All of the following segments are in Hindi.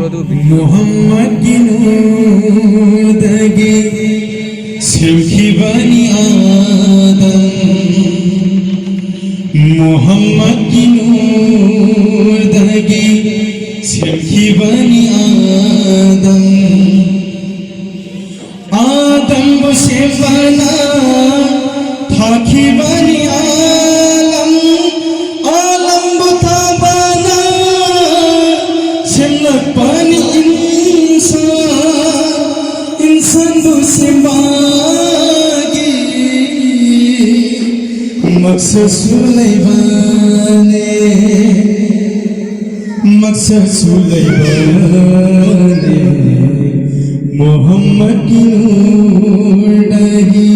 मोहम्मद की नूरदगी सिलखी बनी आदम मोहम्मद की नूरदगी सिलखी बनी आदम आदम से बना था की बनी आलम आलम बुता बना सिलक बनी इंसान से मांगी मकसद सुलेमाने मोहम्मद की नूरदगी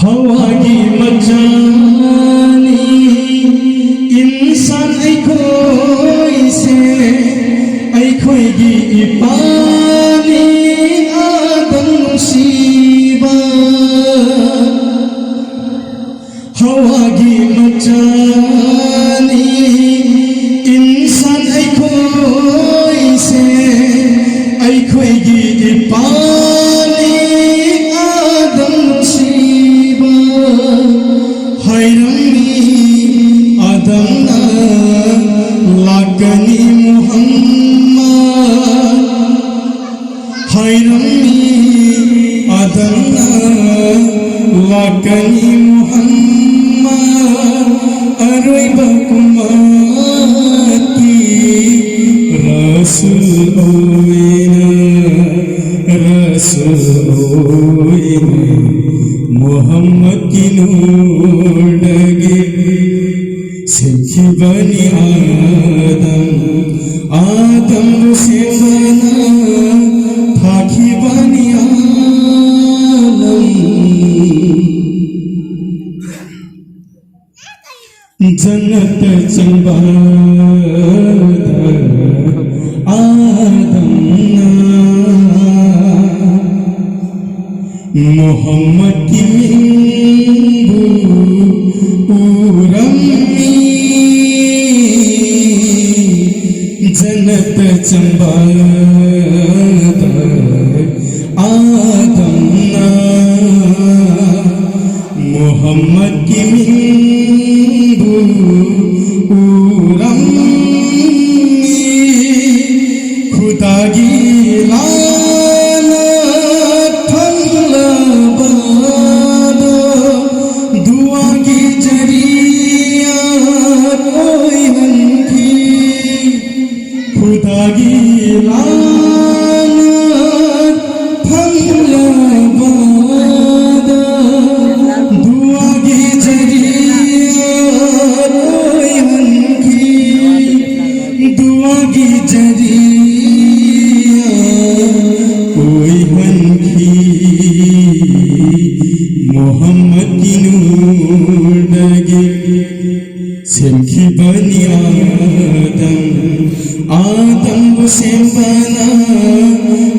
हवा की मचानी इंसान ऐखोई की इपानी आदम मुसीबा हवा की मचानी इंसान ऐखोई की इपानी आदम मुसीबा हैरमी आदम ना लागनी हैरमी आदम ना लागनी अरोई बकुमाती रसूल मोहम्मद की नूरदगी सिलखी बनी आदम से बना था की बनी आलम जन्नत चंबादा आदम मोहम्मद की जन्नत चंबादा आदम मोहम्मद की खुदा की लानत ठल्लाबादो दुआ की जरिया कोई हंकी खुदा की लानत ठल्लाबादो दुआ की जरिया कोई हंकी दुआ की जरिया कोई हंकी मोहम्मद की नूरदगी सिलखी बनी आदम से बना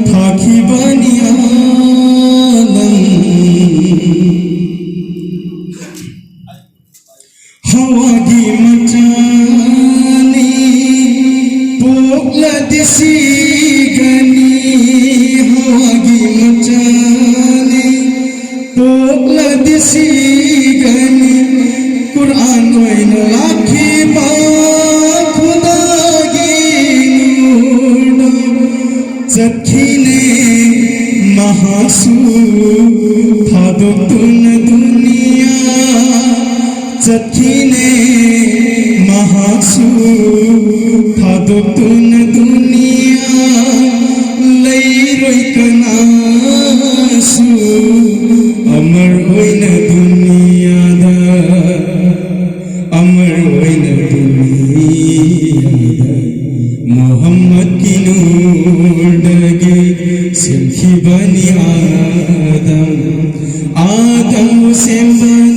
था की बनी आलम हवा की मचानी पोगला दिसी गनी हवा की मचानी पोगला दिसी गनी कुरान वैन लाखी बा खुदा की नूर चखीने महासू था तुन दुनिया चखीने महासू था तुन दुनिया लई रोई कनासू अमर होइन दुनिया दा अमर होइन दुनिया दा मोहम्मद की नूरदगी सिलखी बनी आदम से बना